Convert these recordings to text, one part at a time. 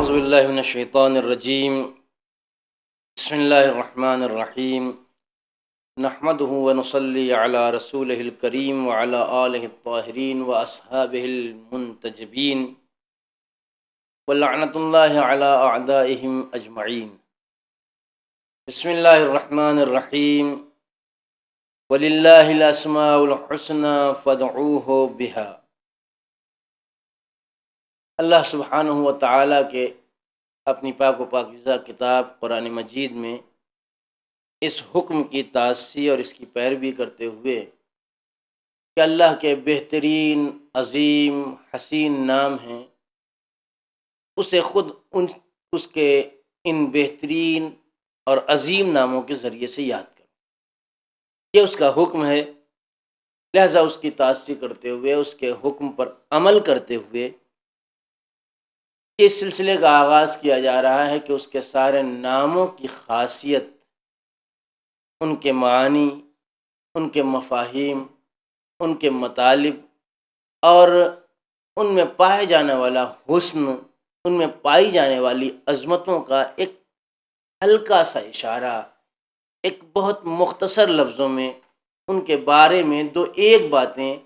اعوذ باللہ من الشیطان الرجیم بسم اللہ الرحمن الرحیم نحمده ونصلی علی رسولہ الکریم وعلی آلہ الطاہرین واصحابہ المنتجبین ولعنۃ اللہ علی اعدائہم اجمعین۔ بسم اللہ الرحمن الرحیم وللہ الاسماء الحسنى فادعوہ بہا۔ اللہ سبحانہ و تعالیٰ کے اپنی پاک و پاکیزہ کتاب قرآن مجید میں اس حکم کی تعصی اور اس کی پیروی کرتے ہوئے کہ اللہ کے بہترین عظیم حسین نام ہیں، اسے خود اس کے ان بہترین اور عظیم ناموں کے ذریعے سے یاد کرو، یہ اس کا حکم ہے۔ لہذا اس کی تعصی کرتے ہوئے، اس کے حکم پر عمل کرتے ہوئے اس سلسلے کا آغاز کیا جا رہا ہے کہ اس کے سارے ناموں کی خاصیت، ان کے معانی، ان کے مفاہیم، ان کے مطالب اور ان میں پائے جانے والا حسن، ان میں پائی جانے والی عظمتوں کا ایک ہلکا سا اشارہ، ایک بہت مختصر لفظوں میں ان کے بارے میں دو ایک باتیں،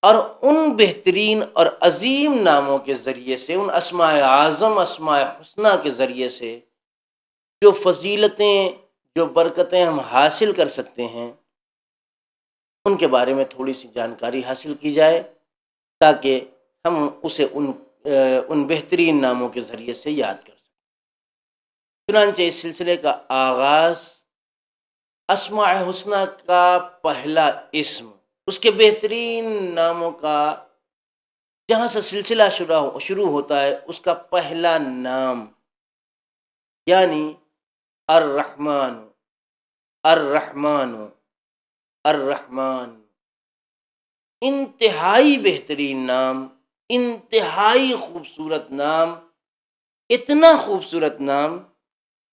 اور ان بہترین اور عظیم ناموں کے ذریعے سے، ان اسماء اعظم، اسماء حسنہ کے ذریعے سے جو فضیلتیں، جو برکتیں ہم حاصل کر سکتے ہیں، ان کے بارے میں تھوڑی سی جانکاری حاصل کی جائے تاکہ ہم اسے ان بہترین ناموں کے ذریعے سے یاد کر سکیں۔ چنانچہ اس سلسلے کا آغاز اسماء حسنہ کا پہلا اسم، اس کے بہترین ناموں کا جہاں سے سلسلہ شروع ہوتا ہے، اس کا پہلا نام یعنی الرحمن۔ الرحمن، الرحمن، انتہائی بہترین نام، انتہائی خوبصورت نام، اتنا خوبصورت نام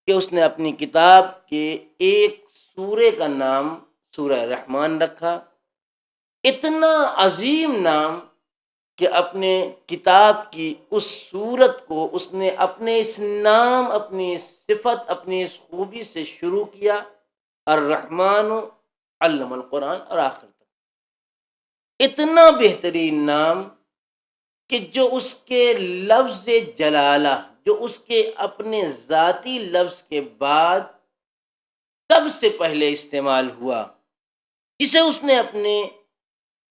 کہ اس نے اپنی کتاب کے ایک سورے کا نام سورہ رحمان رکھا۔ اتنا عظیم نام کہ اپنے کتاب کی اس سورت کو اس نے اپنے اس نام، اپنی اس صفت، اپنی اس خوبی سے شروع کیا، الرحمن علم القرآن، اور آخر تک اتنا بہترین نام کہ جو اس کے لفظ جلالہ، جو اس کے اپنے ذاتی لفظ کے بعد سب سے پہلے استعمال ہوا، جسے اس نے اپنے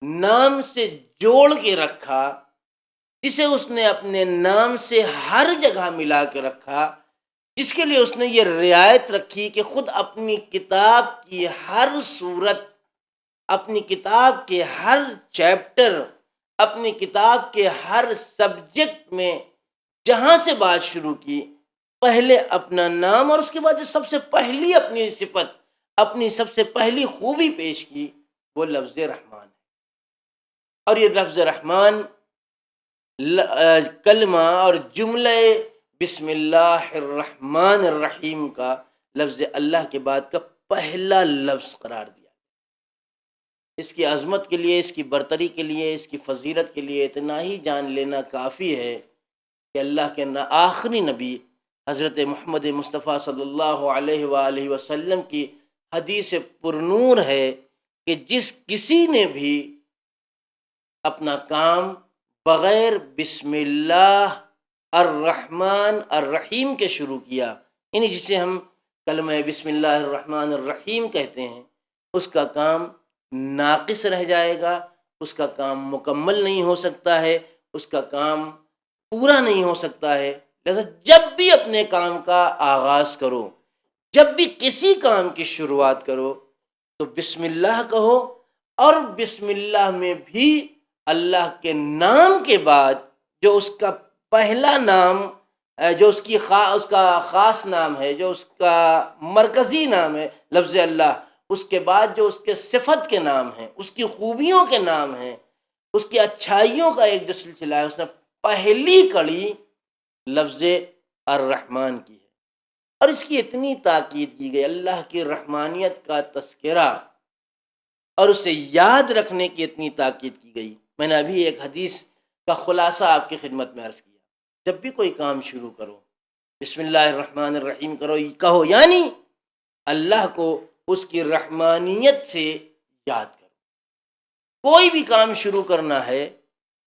نام سے جوڑ کے رکھا، جسے اس نے اپنے نام سے ہر جگہ ملا کے رکھا، جس کے لیے اس نے یہ رعایت رکھی کہ خود اپنی کتاب کی ہر صورت، اپنی کتاب کے ہر چیپٹر، اپنی کتاب کے ہر سبجیکٹ میں جہاں سے بات شروع کی، پہلے اپنا نام اور اس کے بعد جو سب سے پہلی اپنی صفت، اپنی سب سے پہلی خوبی پیش کی، وہ لفظ رحمان ہے۔ اور یہ لفظ رحمان کلمہ اور جملہ بسم اللہ الرحمن الرحیم کا لفظ اللہ کے بعد کا پہلا لفظ قرار دیا۔ اس کی عظمت کے لیے، اس کی برتری کے لیے، اس کی فضیلت کے لیے اتنا ہی جان لینا کافی ہے کہ اللہ کے آخری نبی حضرت محمد مصطفیٰ صلی اللہ علیہ وآلہ وسلم کی حدیث پرنور ہے کہ جس کسی نے بھی اپنا کام بغیر بسم اللہ الرحمن الرحیم کے شروع کیا، یعنی جسے ہم کلمہ بسم اللہ الرحمن الرحیم کہتے ہیں، اس کا کام ناقص رہ جائے گا، اس کا کام مکمل نہیں ہو سکتا ہے، اس کا کام پورا نہیں ہو سکتا ہے۔ لہذا جب بھی اپنے کام کا آغاز کرو، جب بھی کسی کام کی شروعات کرو، تو بسم اللہ کہو، اور بسم اللہ میں بھی اللہ کے نام کے بعد جو اس کا پہلا نام، جو اس کا خاص نام ہے، جو اس کا مرکزی نام ہے لفظ اللہ، اس کے بعد جو اس کے صفت کے نام ہیں، اس کی خوبیوں کے نام ہیں، اس کی اچھائیوں کا ایک جو سلسلہ ہے، اس نے پہلی کڑی لفظ الرحمن کی ہے۔ اور اس کی اتنی تاکید کی گئی، اللہ کی رحمانیت کا تذکرہ اور اسے یاد رکھنے کی اتنی تاکید کی گئی۔ میں نے ابھی ایک حدیث کا خلاصہ آپ کی خدمت میں عرض کیا، جب بھی کوئی کام شروع کرو، بسم اللہ الرحمن الرحیم کہو، یعنی اللہ کو اس کی رحمانیت سے یاد کرو. کوئی بھی کام شروع کرنا ہے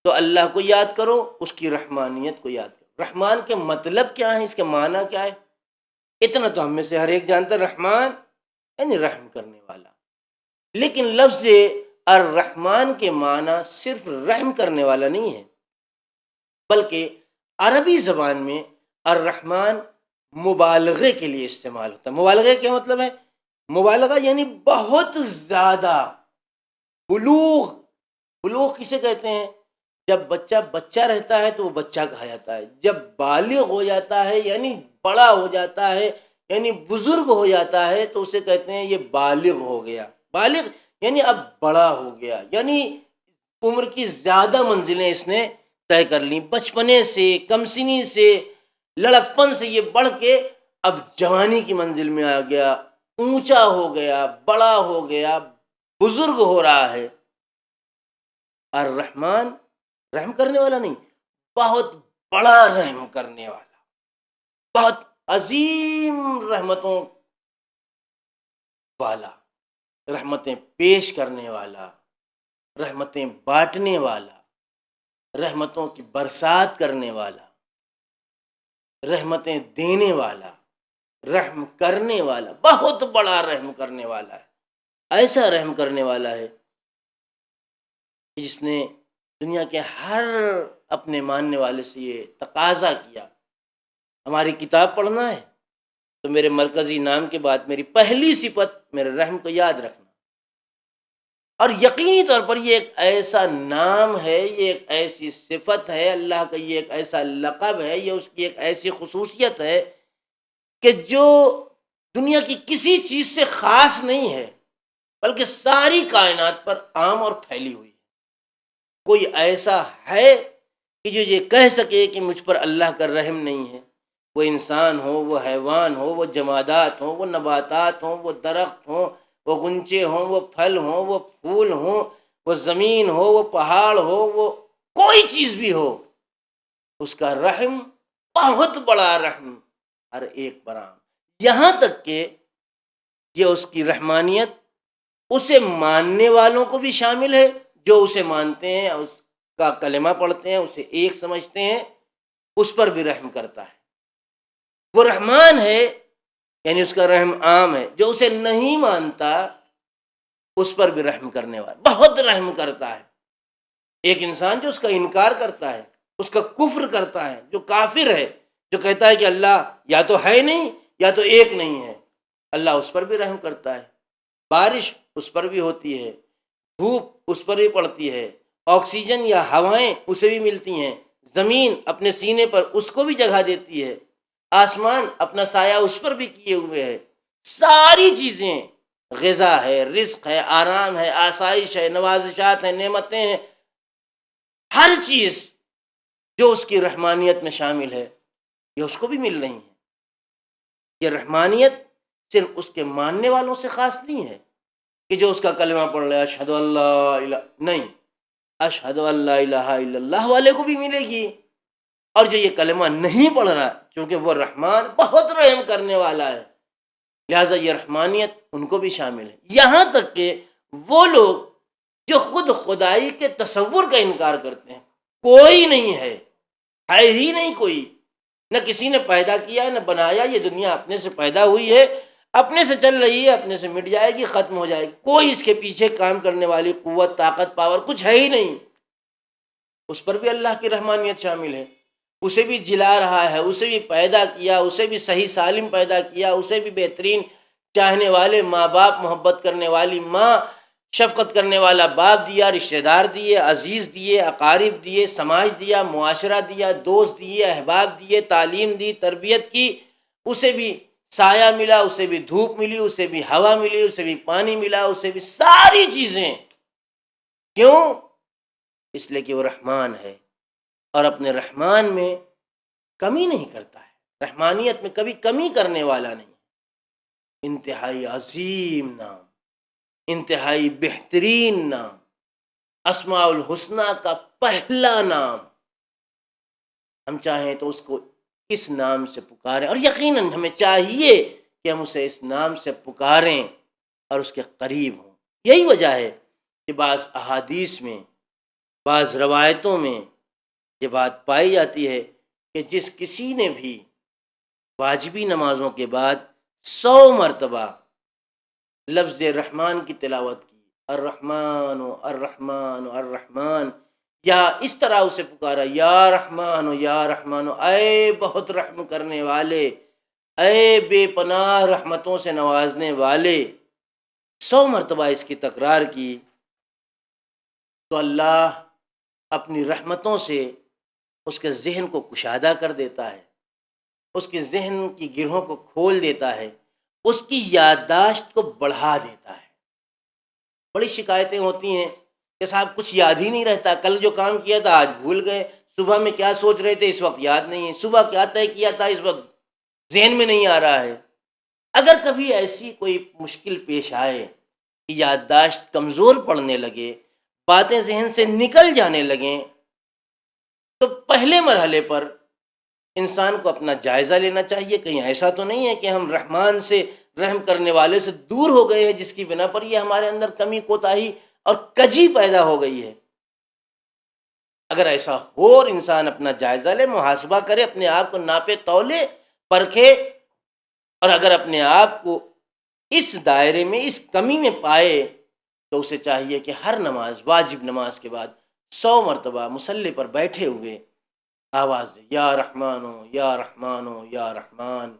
تو اللہ کو یاد کرو، اس کی رحمانیت کو یاد کرو. رحمان کے مطلب کیا ہے، اس کے معنی کیا ہے؟ اتنا تو ہم میں سے ہر ایک جانتا ہے، رحمان یعنی رحم کرنے والا. لیکن لفظ الرحمن کے معنی صرف رحم کرنے والا نہیں ہے، بلکہ عربی زبان میں الرحمن مبالغے کے لیے استعمال ہوتا ہے. مبالغے کیا مطلب ہے؟ مبالغہ یعنی بہت زیادہ. بلوغ، بلوغ کسے کہتے ہیں؟ جب بچہ رہتا ہے تو وہ بچہ کہا جاتا ہے. جب بالغ ہو جاتا ہے یعنی بڑا ہو جاتا ہے، یعنی بزرگ ہو جاتا ہے، تو اسے کہتے ہیں یہ بالغ ہو گیا. بالغ یعنی اب بڑا ہو گیا، یعنی عمر کی زیادہ منزلیں اس نے طے کر لیں. بچپنے سے، کم سنی سے، لڑکپن سے یہ بڑھ کے اب جوانی کی منزل میں آ گیا، اونچا ہو گیا، بڑا ہو گیا، بزرگ ہو رہا ہے. الرحمن رحم کرنے والا نہیں، بہت بڑا رحم کرنے والا، بہت عظیم رحمتوں والا، رحمتیں پیش کرنے والا، رحمتیں بانٹنے والا، رحمتوں کی برسات کرنے والا، رحمتیں دینے والا، رحم کرنے والا، بہت بڑا رحم کرنے والا ہے. ایسا رحم کرنے والا ہے جس نے دنیا کے ہر اپنے ماننے والے سے یہ تقاضا کیا. ہماری کتاب پڑھنا ہے تو میرے مرکزی نام کے بعد میری پہلی صفت میرے رحم کو یاد رکھنا. اور یقینی طور پر یہ ایک ایسا نام ہے، یہ ایک ایسی صفت ہے اللہ کا، یہ ایک ایسا لقب ہے، یہ اس کی ایک ایسی خصوصیت ہے کہ جو دنیا کی کسی چیز سے خاص نہیں ہے، بلکہ ساری کائنات پر عام اور پھیلی ہوئی ہے. کوئی ایسا ہے کہ جو یہ کہہ سکے کہ مجھ پر اللہ کا رحم نہیں ہے؟ وہ انسان ہو، وہ حیوان ہو، وہ جمادات ہوں، وہ نباتات ہوں، وہ درخت ہوں، وہ غنچے ہوں، وہ پھل ہوں، وہ پھول ہوں، وہ زمین ہو، وہ پہاڑ ہو، وہ کوئی چیز بھی ہو، اس کا رحم بہت بڑا رحم ہر ایک پر عام. یہاں تک کہ یہ اس کی رحمانیت اسے ماننے والوں کو بھی شامل ہے. جو اسے مانتے ہیں، اس کا کلمہ پڑھتے ہیں، اسے ایک سمجھتے ہیں، اس پر بھی رحم کرتا ہے. وہ رحمان ہے یعنی اس کا رحم عام ہے. جو اسے نہیں مانتا اس پر بھی رحم کرنے والا، بہت رحم کرتا ہے. ایک انسان جو اس کا انکار کرتا ہے، اس کا کفر کرتا ہے، جو کافر ہے، جو کہتا ہے کہ اللہ یا تو ہے نہیں یا تو ایک نہیں ہے، اللہ اس پر بھی رحم کرتا ہے. بارش اس پر بھی ہوتی ہے، دھوپ اس پر بھی پڑتی ہے، آکسیجن یا ہوائیں اسے بھی ملتی ہیں، زمین اپنے سینے پر اس کو بھی جگہ دیتی ہے، آسمان اپنا سایہ اس پر بھی کیے ہوئے ہے. ساری چیزیں، غذا ہے، رزق ہے، آرام ہے، آسائش ہے، نوازشات ہیں، نعمتیں ہیں، ہر چیز جو اس کی رحمانیت میں شامل ہے یہ اس کو بھی مل رہی ہے. یہ رحمانیت صرف اس کے ماننے والوں سے خاص نہیں ہے کہ جو اس کا کلمہ پڑھ لے اشہد ان لا الہ، نہیں، اشہد ان لا الہ الا اللہ والے کو بھی ملے گی. اور جو یہ کلمہ نہیں پڑھ رہا، چونکہ وہ رحمان بہت رحم کرنے والا ہے، لہٰذا یہ رحمانیت ان کو بھی شامل ہے. یہاں تک کہ وہ لوگ جو خود خدائی کے تصور کا انکار کرتے ہیں، کوئی نہیں ہے ہی نہیں کوئی، نہ کسی نے پیدا کیا نہ بنایا، یہ دنیا اپنے سے پیدا ہوئی ہے، اپنے سے چل رہی ہے، اپنے سے مٹ جائے گی، ختم ہو جائے گی، کوئی اس کے پیچھے کام کرنے والی قوت، طاقت، پاور کچھ ہے ہی نہیں. اس پر بھی اللہ کی رحمانیت شامل ہے. اسے بھی جلا رہا ہے، اسے بھی پیدا کیا، اسے بھی صحیح سالم پیدا کیا، اسے بھی بہترین چاہنے والے ماں باپ، محبت کرنے والی ماں، شفقت کرنے والا باپ دیا، رشتہ دار دیے، عزیز دیے، اقارب دیے، سماج دیا، معاشرہ دیا، دوست دیے، احباب دیے، تعلیم دی، تربیت کی. اسے بھی سایہ ملا، اسے بھی دھوپ ملی، اسے بھی ہوا ملی، اسے بھی پانی ملا، اسے بھی ساری چیزیں. کیوں؟ اس لیے کہ وہ رحمان ہے اور اپنے رحمان میں کمی نہیں کرتا ہے، رحمانیت میں کبھی کمی کرنے والا نہیں. انتہائی عظیم نام، انتہائی بہترین نام، اسماء الحسنہ کا پہلا نام. ہم چاہیں تو اس کو اس نام سے پکاریں، اور یقیناً ہمیں چاہیے کہ ہم اسے اس نام سے پکاریں اور اس کے قریب ہوں۔ یہی وجہ ہے کہ بعض احادیث میں، بعض روایتوں میں یہ بات پائی جاتی ہے کہ جس کسی نے بھی واجبی نمازوں کے بعد 100 مرتبہ لفظ رحمان کی تلاوت کی، الرحمن الرحمن الرحمن، یا اس طرح اسے پکارا، یا رحمان یا رحمان، اے بہت رحم کرنے والے، اے بے پناہ رحمتوں سے نوازنے والے، 100 مرتبہ اس کی تکرار کی، تو اللہ اپنی رحمتوں سے اس کے ذہن کو کشادہ کر دیتا ہے، اس کے ذہن کی گرہوں کو کھول دیتا ہے، اس کی یادداشت کو بڑھا دیتا ہے۔ بڑی شکایتیں ہوتی ہیں کہ صاحب کچھ یاد ہی نہیں رہتا، کل جو کام کیا تھا آج بھول گئے، صبح میں کیا سوچ رہے تھے اس وقت یاد نہیں ہے، صبح کیا طے کیا تھا اس وقت ذہن میں نہیں آ رہا ہے۔ اگر کبھی ایسی کوئی مشکل پیش آئے کہ یادداشت کمزور پڑنے لگے، باتیں ذہن سے نکل جانے لگیں، تو پہلے مرحلے پر انسان کو اپنا جائزہ لینا چاہیے، کہیں ایسا تو نہیں ہے کہ ہم رحمان سے، رحم کرنے والے سے دور ہو گئے ہیں، جس کی بنا پر یہ ہمارے اندر کمی کوتاہی اور کجی پیدا ہو گئی ہے۔ اگر ایسا ہو اور انسان اپنا جائزہ لے، محاسبہ کرے، اپنے آپ کو ناپے تولے، پرکھے، اور اگر اپنے آپ کو اس دائرے میں، اس کمی میں پائے، تو اسے چاہیے کہ ہر نماز، واجب نماز کے بعد 100 مرتبہ مصلی پر بیٹھے ہوئے آواز دے، یا رحمانو یا رحمانو یا رحمان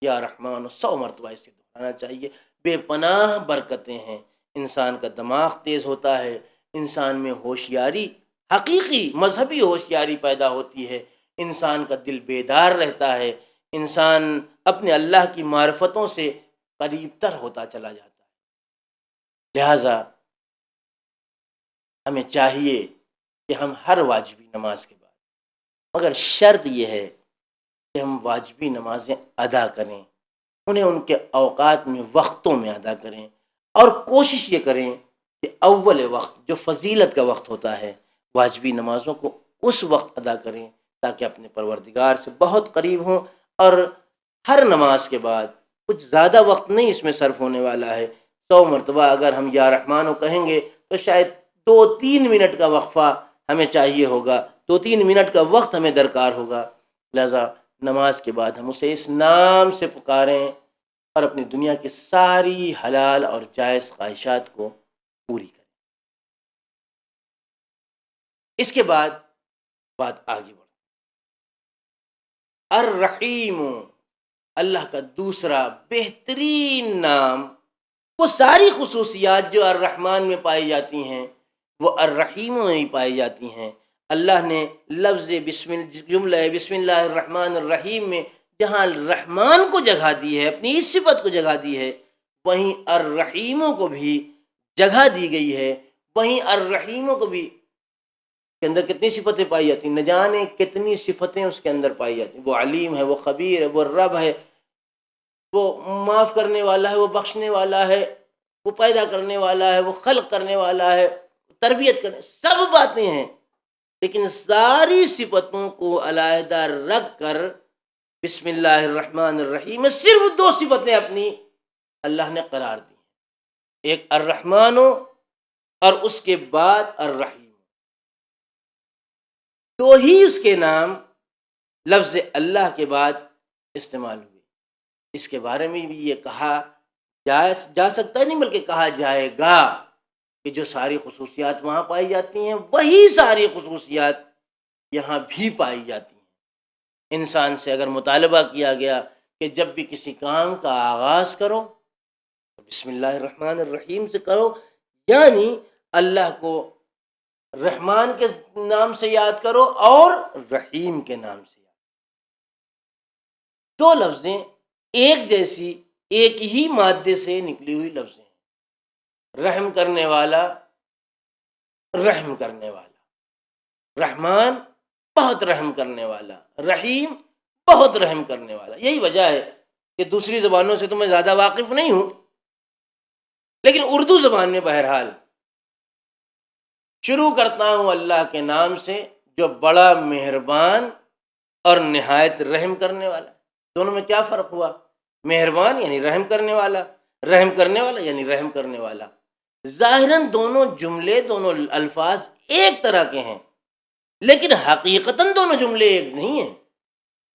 یا رحمان، 100 مرتبہ اسے دہرانا چاہیے۔ بے پناہ برکتیں ہیں، انسان کا دماغ تیز ہوتا ہے، انسان میں ہوشیاری، حقیقی مذہبی ہوشیاری پیدا ہوتی ہے، انسان کا دل بیدار رہتا ہے، انسان اپنے اللہ کی معرفتوں سے قریب تر ہوتا چلا جاتا ہے۔ لہٰذا ہمیں چاہیے کہ ہم ہر واجبی نماز کے بعد، مگر شرط یہ ہے کہ ہم واجبی نمازیں ادا کریں، انہیں ان کے اوقات میں، وقتوں میں ادا کریں، اور کوشش یہ کریں کہ اول وقت جو فضیلت کا وقت ہوتا ہے، واجبی نمازوں کو اس وقت ادا کریں تاکہ اپنے پروردگار سے بہت قریب ہوں۔ اور ہر نماز کے بعد کچھ زیادہ وقت نہیں اس میں صرف ہونے والا ہے، 100 مرتبہ اگر ہم یا رحمانو کہیں گے تو شاید 2-3 منٹ کا وقفہ ہمیں چاہیے ہوگا، 2-3 منٹ کا وقت ہمیں درکار ہوگا۔ لہذا نماز کے بعد ہم اسے اس نام سے پکاریں اور اپنی دنیا کی ساری حلال اور جائز خواہشات کو پوری کریں۔ اس کے بعد بات آگے بڑھ، الرحیم، اللہ کا دوسرا بہترین نام، وہ ساری خصوصیات جو الرحمن میں پائی جاتی ہیں وہ الرحیم میں ہی پائی جاتی ہیں۔ اللہ نے لفظ جملہ بسم اللہ الرحمن الرحیم میں جہاں رحمان کو جگہ دی ہے، اپنی اس صفت کو جگہ دی ہے، وہیں الرحیموں کو بھی جگہ دی گئی ہے، وہیں الرحیموں کو بھی کے اندر کتنی صفتیں پائی جاتی ہیں، نہ جانے کتنی صفتیں اس کے اندر پائی جاتی ہیں۔ وہ علیم ہے، وہ خبیر ہے، وہ رب ہے، وہ معاف کرنے والا ہے، وہ بخشنے والا ہے، وہ پیدا کرنے والا ہے، وہ خلق کرنے والا ہے، تربیت کرنے، سب باتیں ہیں، لیکن ساری صفتوں کو علیحدہ رکھ کر بسم اللہ الرحمن الرحیم میں صرف 2 صفتیں اپنی اللہ نے قرار دی ہیں، ایک الرحمن اور اس کے بعد الرحیم، 2 ہی اس کے نام لفظ اللہ کے بعد استعمال ہوئے۔ اس کے بارے میں بھی یہ کہا جا سکتا نہیں، بلکہ کہا جائے گا کہ جو ساری خصوصیات وہاں پائی جاتی ہیں وہی ساری خصوصیات یہاں بھی پائی جاتی ہیں۔ انسان سے اگر مطالبہ کیا گیا کہ جب بھی کسی کام کا آغاز کرو تو بسم اللہ الرحمن الرحیم سے کرو، یعنی اللہ کو رحمان کے نام سے یاد کرو اور رحیم کے نام سے یاد کرو۔ 2 لفظیں ایک جیسی، ایک ہی مادے سے نکلی ہوئی لفظیں ہیں، رحم کرنے والا، رحم کرنے والا، رحمان بہت رحم کرنے والا، رحیم بہت رحم کرنے والا۔ یہی وجہ ہے کہ دوسری زبانوں سے تو میں زیادہ واقف نہیں ہوں، لیکن اردو زبان میں بہرحال شروع کرتا ہوں اللہ کے نام سے جو بڑا مہربان اور نہایت رحم کرنے والا. دونوں میں کیا فرق ہوا؟ مہربان یعنی رحم کرنے والا، رحم کرنے والا یعنی رحم کرنے والا. ظاہراً دونوں جملے، دونوں الفاظ ایک طرح کے ہیں، لیکن حقیقتاً دونوں جملے ایک نہیں ہیں.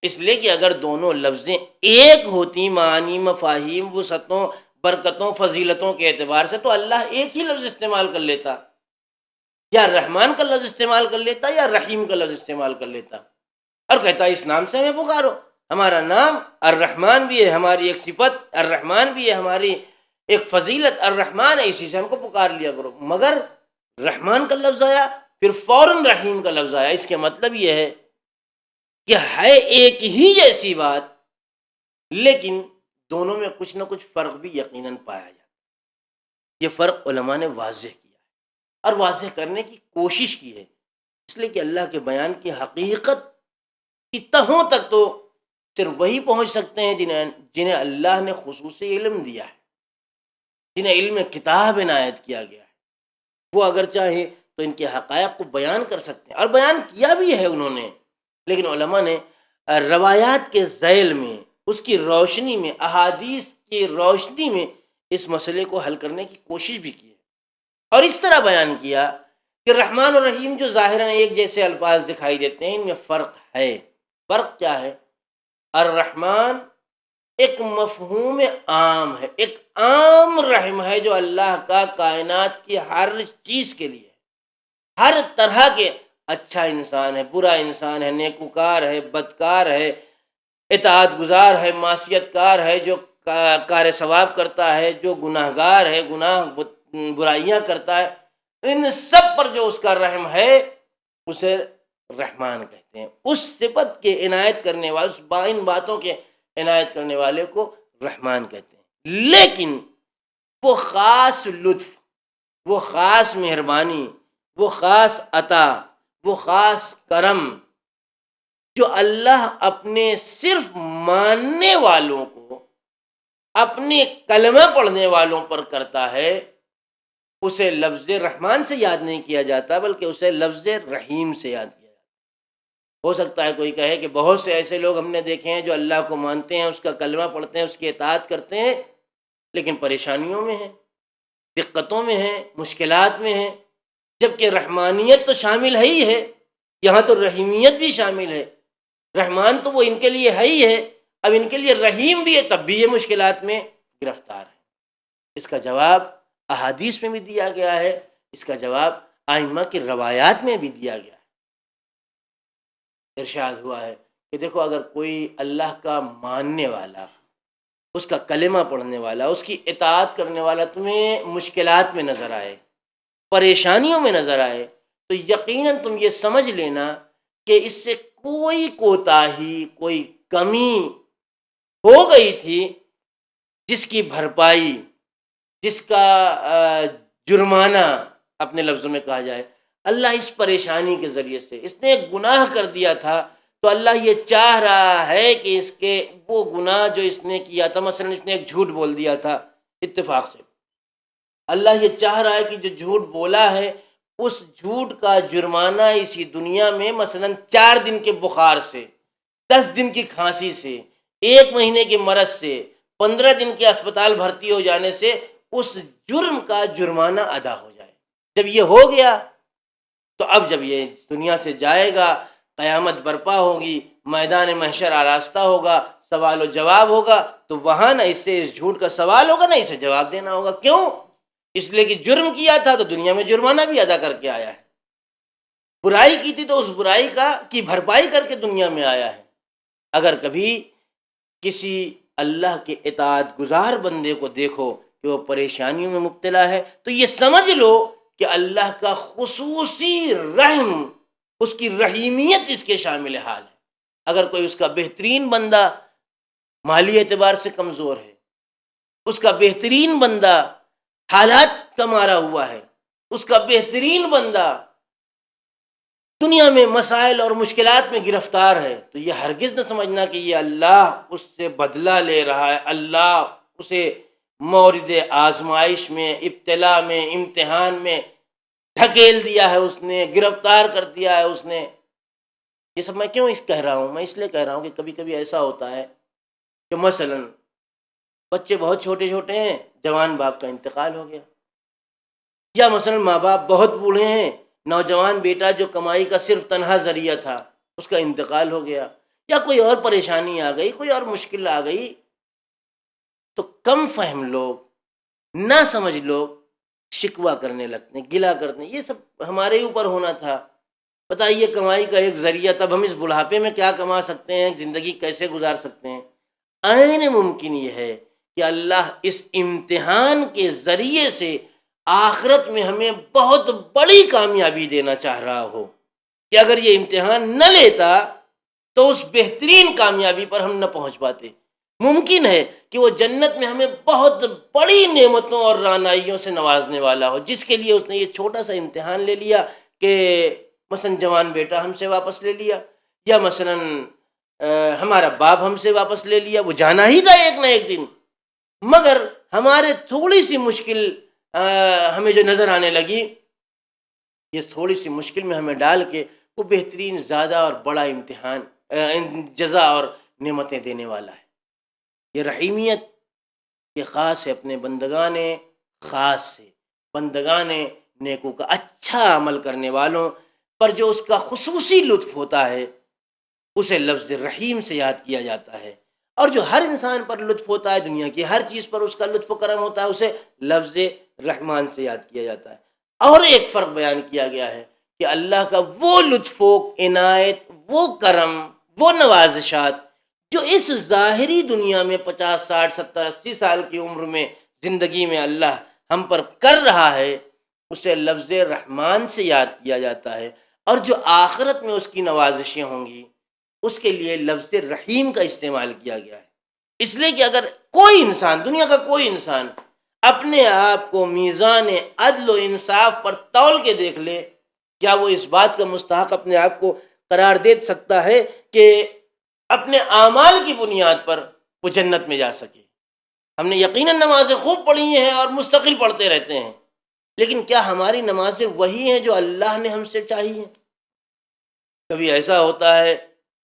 اس لیے کہ اگر دونوں لفظیں ایک ہوتی معنی، مفاہیم، وسعتوں، برکتوں، فضیلتوں کے اعتبار سے، تو اللہ ایک ہی لفظ استعمال کر لیتا، یا رحمان کا لفظ استعمال کر لیتا یا رحیم کا لفظ استعمال کر لیتا، اور کہتا اس نام سے ہمیں پکارو. ہمارا نام الرحمن بھی ہے، ہماری ایک صفت الرحمن بھی ہے، ہماری ایک فضیلت الرحمن ہے، اسی سے ہم کو پکار لیا کرو. مگر رحمان کا لفظ آیا، پھر فوراً رحیم کا لفظ آیا. اس کے مطلب یہ ہے کہ ہے ایک ہی جیسی بات، لیکن دونوں میں کچھ نہ کچھ فرق بھی یقیناً پایا جاتا ہے. یہ فرق علماء نے واضح کیا ہے اور واضح کرنے کی کوشش کی ہے، اس لیے کہ اللہ کے بیان کی حقیقت کی تہوں تک تو صرف وہی پہنچ سکتے ہیں جنہیں اللہ نے خصوصی علم دیا ہے، جنہیں علم کتاب عنایت کیا گیا ہے. وہ اگر چاہے تو ان کے حقائق کو بیان کر سکتے ہیں، اور بیان کیا بھی ہے انہوں نے. لیکن علماء نے روایات کے ذیل میں، اس کی روشنی میں، احادیث کی روشنی میں اس مسئلے کو حل کرنے کی کوشش بھی کی ہے، اور اس طرح بیان کیا کہ رحمان اور رحیم جو ظاہراً ایک جیسے الفاظ دکھائی دیتے ہیں، ان میں فرق ہے. فرق کیا ہے؟ الرحمن ایک مفہوم عام ہے، ایک عام رحم ہے جو اللہ کا کائنات کی ہر چیز کے لیے، ہر طرح کے، اچھا انسان ہے، برا انسان ہے، نیکوکار ہے، بدکار ہے، اطاعت گزار ہے، معصیت کار ہے، جو کار ثواب کرتا ہے، جو گناہ گار ہے، گناہ برائیاں کرتا ہے، ان سب پر جو اس کا رحم ہے اسے رحمان کہتے ہیں. اس صفت کے عنایت کرنے والے، ان باتوں کے عنایت کرنے والے کو رحمان کہتے ہیں. لیکن وہ خاص لطف، وہ خاص مہربانی، وہ خاص عطا، وہ خاص کرم جو اللہ اپنے صرف ماننے والوں کو، اپنے کلمہ پڑھنے والوں پر کرتا ہے، اسے لفظ رحمان سے یاد نہیں کیا جاتا، بلکہ اسے لفظ رحیم سے یاد کیا جاتا. ہو سکتا ہے کوئی کہے کہ بہت سے ایسے لوگ ہم نے دیکھے ہیں جو اللہ کو مانتے ہیں، اس کا کلمہ پڑھتے ہیں، اس کی اطاعت کرتے ہیں، لیکن پریشانیوں میں ہیں، دقتوں میں ہیں، مشکلات میں ہیں. جبکہ رحمانیت تو شامل ہے ہی ہے، یہاں تو رحیمیت بھی شامل ہے. رحمان تو وہ ان کے لیے ہے ہی ہے، اب ان کے لیے رحیم بھی ہے، تب بھی یہ مشکلات میں گرفتار ہے. اس کا جواب احادیث میں بھی دیا گیا ہے، اس کا جواب ائمہ کی روایات میں بھی دیا گیا ہے. ارشاد ہوا ہے کہ دیکھو، اگر کوئی اللہ کا ماننے والا، اس کا کلمہ پڑھنے والا، اس کی اطاعت کرنے والا تمہیں مشکلات میں نظر آئے، پریشانیوں میں نظر آئے، تو یقیناً تم یہ سمجھ لینا کہ اس سے کوئی کوتاہی، کوئی کمی ہو گئی تھی، جس کی بھرپائی، جس کا جرمانہ اپنے لفظوں میں کہا جائے، اللہ اس پریشانی کے ذریعے سے، اس نے ایک گناہ کر دیا تھا، تو اللہ یہ چاہ رہا ہے کہ اس کے وہ گناہ جو اس نے کیا تھا، مثلا اس نے ایک جھوٹ بول دیا تھا اتفاق سے، اللہ یہ چاہ رہا ہے کہ جو جھوٹ بولا ہے، اس جھوٹ کا جرمانہ اسی دنیا میں مثلا 4 دن کے بخار سے، 10 دن کی کھانسی سے، 1 مہینے کے مرض سے، 15 دن کے اسپتال بھرتی ہو جانے سے اس جرم کا جرمانہ ادا ہو جائے. جب یہ ہو گیا تو اب جب یہ دنیا سے جائے گا، قیامت برپا ہوگی، میدان محشر آراستہ ہوگا، سوال و جواب ہوگا، تو وہاں نہ اس سے اس جھوٹ کا سوال ہوگا، نہ اسے جواب دینا ہوگا. کیوں؟ اس لیے کہ جرم کیا تھا تو دنیا میں جرمانہ بھی ادا کر کے آیا ہے، برائی کی تھی تو اس برائی کی بھرپائی کر کے دنیا میں آیا ہے. اگر کبھی کسی اللہ کے اطاعت گزار بندے کو دیکھو کہ وہ پریشانیوں میں مبتلا ہے، تو یہ سمجھ لو کہ اللہ کا خصوصی رحم، اس کی رحیمیت اس کے شامل حال ہے. اگر کوئی اس کا بہترین بندہ مالی اعتبار سے کمزور ہے، اس کا بہترین بندہ حالات کا مارا ہوا ہے، اس کا بہترین بندہ دنیا میں مسائل اور مشکلات میں گرفتار ہے، تو یہ ہرگز نہ سمجھنا کہ یہ اللہ اس سے بدلہ لے رہا ہے، اللہ اسے مورد آزمائش میں، ابتلا میں، امتحان میں ڈھکیل دیا ہے، اس نے گرفتار کر دیا ہے اس نے. یہ سب میں کیوں کہہ رہا ہوں؟ میں اس لیے کہہ رہا ہوں کہ کبھی کبھی ایسا ہوتا ہے کہ مثلاً بچے بہت چھوٹے چھوٹے ہیں، جوان باپ کا انتقال ہو گیا، یا مثلاً ماں باپ بہت بوڑھے ہیں، نوجوان بیٹا جو کمائی کا صرف تنہا ذریعہ تھا اس کا انتقال ہو گیا، یا کوئی اور پریشانی آ گئی، کوئی اور مشکل آ گئی، تو کم فہم لوگ، نہ سمجھ لوگ شکوہ کرنے لگتے ہیں، گلا کرتے ہیں، یہ سب ہمارے اوپر ہونا تھا، بتائیے کمائی کا ایک ذریعہ، تب ہم اس بڑھاپے میں کیا کما سکتے ہیں، زندگی کیسے گزار سکتے ہیں؟ عین ممکن یہ ہے کہ اللہ اس امتحان کے ذریعے سے آخرت میں ہمیں بہت بڑی کامیابی دینا چاہ رہا ہو، کہ اگر یہ امتحان نہ لیتا تو اس بہترین کامیابی پر ہم نہ پہنچ پاتے۔ ممکن ہے کہ وہ جنت میں ہمیں بہت بڑی نعمتوں اور رعنائیوں سے نوازنے والا ہو، جس کے لیے اس نے یہ چھوٹا سا امتحان لے لیا کہ مثلا جوان بیٹا ہم سے واپس لے لیا، یا مثلا ہمارا باپ ہم سے واپس لے لیا، وہ جانا ہی تھا ایک نہ ایک دن، مگر ہمارے تھوڑی سی مشکل ہمیں جو نظر آنے لگی، یہ تھوڑی سی مشکل میں ہمیں ڈال کے وہ بہترین زیادہ اور بڑا امتحان جزا اور نعمتیں دینے والا ہے۔ یہ رحیمیت یہ خاص ہے اپنے بندگان خاص سے، بندگان نیکو کا، اچھا عمل کرنے والوں پر جو اس کا خصوصی لطف ہوتا ہے اسے لفظ رحیم سے یاد کیا جاتا ہے، اور جو ہر انسان پر لطف ہوتا ہے، دنیا کی ہر چیز پر اس کا لطف و کرم ہوتا ہے، اسے لفظ رحمان سے یاد کیا جاتا ہے۔ اور ایک فرق بیان کیا گیا ہے کہ اللہ کا وہ لطف و عنایت، وہ کرم، وہ نوازشات جو اس ظاہری دنیا میں 50 60 70 80 سال کی عمر میں زندگی میں اللہ ہم پر کر رہا ہے، اسے لفظ رحمان سے یاد کیا جاتا ہے، اور جو آخرت میں اس کی نوازشیں ہوں گی اس کے لیے لفظ رحیم کا استعمال کیا گیا ہے۔ اس لیے کہ اگر کوئی انسان، دنیا کا کوئی انسان اپنے آپ کو میزان عدل و انصاف پر تول کے دیکھ لے، کیا وہ اس بات کا مستحق اپنے آپ کو قرار دے سکتا ہے کہ اپنے اعمال کی بنیاد پر وہ جنت میں جا سکے؟ ہم نے یقیناً نمازیں خوب پڑھی ہیں اور مستقل پڑھتے رہتے ہیں، لیکن کیا ہماری نمازیں وہی ہیں جو اللہ نے ہم سے چاہی ہیں؟ کبھی ایسا ہوتا ہے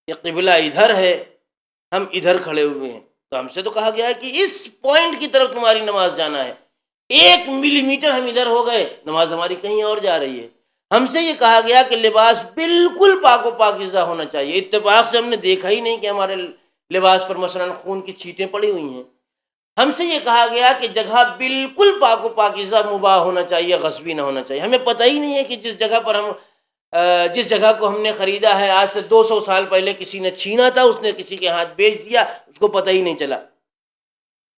کہ قبلہ ادھر ہے، ہم ادھر کھڑے ہوئے ہیں، تو ہم سے تو کہا گیا ہے کہ اس پوائنٹ کی طرف تمہاری نماز جانا ہے، 1 ملی میٹر ہم ادھر ہو گئے، نماز ہماری کہیں اور جا رہی ہے۔ ہم سے یہ کہا گیا کہ لباس بالکل پاک و پاکیزہ ہونا چاہیے، اتفاق سے ہم نے دیکھا ہی نہیں کہ ہمارے لباس پر مثلا خون کی چھینٹیں پڑی ہوئی ہیں۔ ہم سے یہ کہا گیا کہ جگہ بالکل پاک و پاکیزہ مباح ہونا چاہیے، غصبی نہ ہونا چاہیے۔ ہمیں پتہ ہی نہیں ہے کہ جس جگہ کو ہم نے خریدا ہے آج سے 200 سال پہلے کسی نے چھینا تھا، اس نے کسی کے ہاتھ بیچ دیا، اس کو پتہ ہی نہیں چلا۔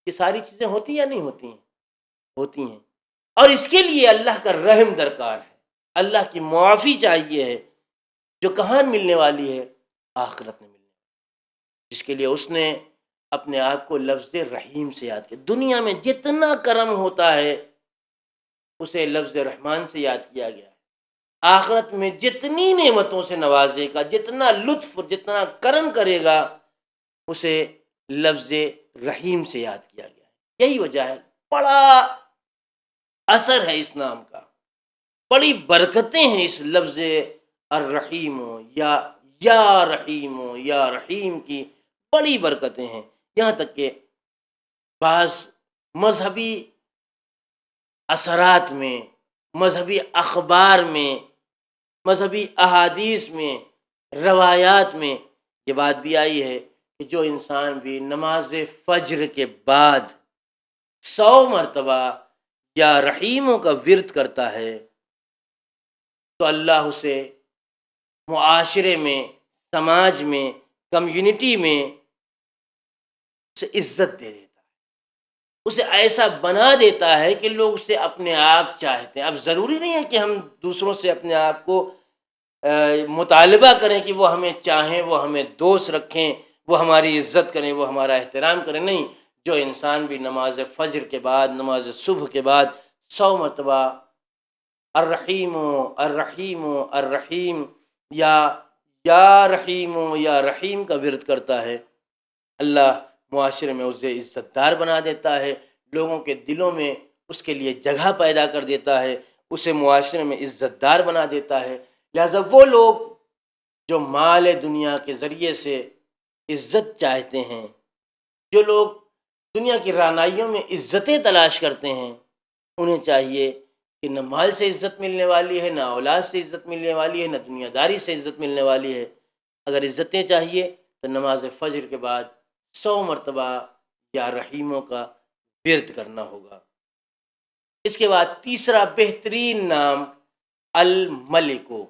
یہ ساری چیزیں ہوتی یا نہیں ہوتی ہیں؟ ہوتی ہیں، اور اس کے لیے اللہ کا رحم درکار ہے، اللہ کی معافی چاہیے ہے، جو کہاں ملنے والی ہے؟ آخرت میں ملنے والی، جس کے لیے اس نے اپنے آپ کو لفظ رحیم سے یاد کیا۔ دنیا میں جتنا کرم ہوتا ہے اسے لفظ رحمان سے یاد کیا گیا ہے، آخرت میں جتنی نعمتوں سے نوازے گا، جتنا لطف، جتنا کرم کرے گا، اسے لفظ رحیم سے یاد کیا گیا ہے۔ یہی وجہ ہے، بڑا اثر ہے اس نام کا، بڑی برکتیں ہیں اس لفظ الرحیم یا رحیم یا رحیم کی، بڑی برکتیں ہیں۔ یہاں تک کہ بعض مذہبی اثرات میں، مذہبی اخبار میں، مذہبی احادیث میں، روایات میں یہ بات بھی آئی ہے کہ جو انسان بھی نماز فجر کے بعد 100 مرتبہ یا رحیموں کا ورد کرتا ہے تو اللہ اسے معاشرے میں، سماج میں، کمیونٹی میں اسے عزت دے دیتا ہے، اسے ایسا بنا دیتا ہے کہ لوگ اسے اپنے آپ چاہتے ہیں۔ اب ضروری نہیں ہے کہ ہم دوسروں سے اپنے آپ کو مطالبہ کریں کہ وہ ہمیں چاہیں، وہ ہمیں دوست رکھیں، وہ ہماری عزت کریں، وہ ہمارا احترام کریں، نہیں۔ جو انسان بھی نماز فجر کے بعد، نماز صبح کے بعد 100 مرتبہ الرحیم الرحیم الرحیم یا رحیم یا رحیم کا ورد کرتا ہے، اللہ معاشرے میں اسے عزت دار بنا دیتا ہے، لوگوں کے دلوں میں اس کے لیے جگہ پیدا کر دیتا ہے، اسے معاشرے میں عزت دار بنا دیتا ہے۔ لہٰذا وہ لوگ جو مال دنیا کے ذریعے سے عزت چاہتے ہیں، جو لوگ دنیا کی رعنائیوں میں عزتیں تلاش کرتے ہیں، انہیں چاہیے کہ نہ مال سے عزت ملنے والی ہے، نہ اولاد سے عزت ملنے والی ہے، نہ دنیا داری سے عزت ملنے والی ہے۔ اگر عزتیں چاہیے تو نماز فجر کے بعد 100 مرتبہ یا رحیموں کا ورد کرنا ہوگا۔ اس کے بعد تیسرا بہترین نام الملکو،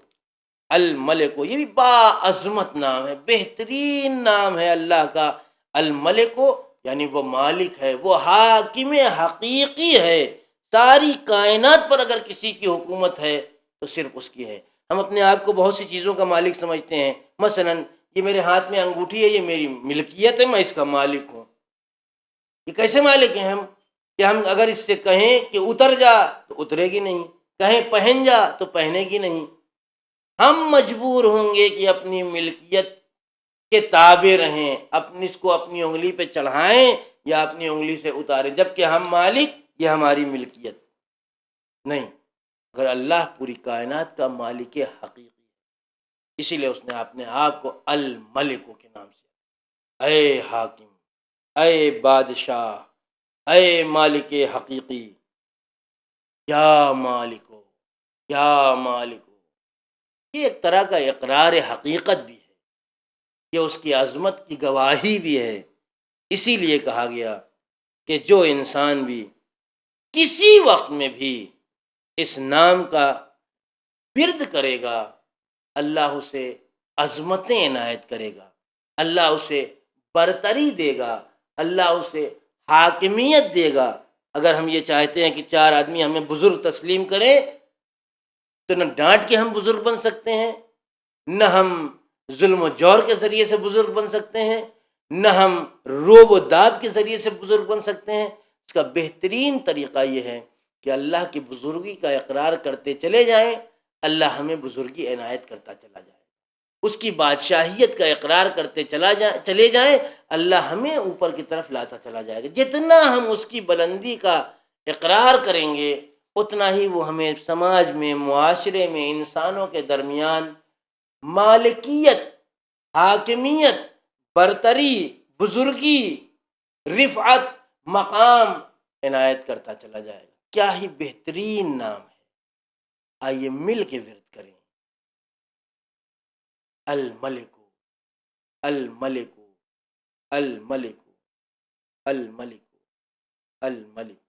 الملکو، یہ بھی باعظمت نام ہے، بہترین نام ہے اللہ کا۔ الملکو یعنی وہ مالک ہے، وہ حاکم حقیقی ہے، ساری کائنات پر اگر کسی کی حکومت ہے تو صرف اس کی ہے۔ ہم اپنے آپ کو بہت سی چیزوں کا مالک سمجھتے ہیں، مثلا یہ میرے ہاتھ میں انگوٹھی ہے، یہ میری ملکیت ہے، میں اس کا مالک ہوں۔ یہ کیسے مالک ہیں ہم کہ ہم اگر اس سے کہیں کہ اتر جا تو اترے گی نہیں، کہیں پہن جا تو پہنے گی نہیں۔ ہم مجبور ہوں گے کہ اپنی ملکیت کے تابع رہیں، اس کو اپنی انگلی پہ چڑھائیں یا اپنی انگلی سے اتاریں، جبکہ ہم مالک، یہ ہماری ملکیت نہیں۔ اگر اللہ پوری کائنات کا مالک حقیقی ہے، اسی لیے اس نے اپنے آپ کو الملک کے نام سے، اے حاکم، اے بادشاہ، اے مالک حقیقی، یا مالکو، یا مالکو۔ یہ ایک طرح کا اقرار حقیقت بھی ہے، یہ اس کی عظمت کی گواہی بھی ہے۔ اسی لیے کہا گیا کہ جو انسان بھی کسی وقت میں بھی اس نام کا ورد کرے گا، اللہ اسے عظمتیں عنایت کرے گا، اللہ اسے برتری دے گا، اللہ اسے حاکمیت دے گا۔ اگر ہم یہ چاہتے ہیں کہ 4 آدمی ہمیں بزرگ تسلیم کریں تو نہ ڈانٹ کے ہم بزرگ بن سکتے ہیں، نہ ہم ظلم و جور کے ذریعے سے بزرگ بن سکتے ہیں، نہ ہم روب و داب کے ذریعے سے بزرگ بن سکتے ہیں۔ اس کا بہترین طریقہ یہ ہے کہ اللہ کی بزرگی کا اقرار کرتے چلے جائیں، اللہ ہمیں بزرگی عنایت کرتا چلا جائے۔ اس کی بادشاہیت کا اقرار کرتے چلے جائیں، اللہ ہمیں اوپر کی طرف لاتا چلا جائے گا۔ جتنا ہم اس کی بلندی کا اقرار کریں گے، اتنا ہی وہ ہمیں سماج میں، معاشرے میں، انسانوں کے درمیان مالکیت، حاکمیت، برتری، بزرگی، رفعت، مقام عنایت کرتا چلا جائے گا۔ کیا ہی بہترین نام ہے، آئیے مل کے ورد کریں، الملک، الملک، الملک، الملک، الملک۔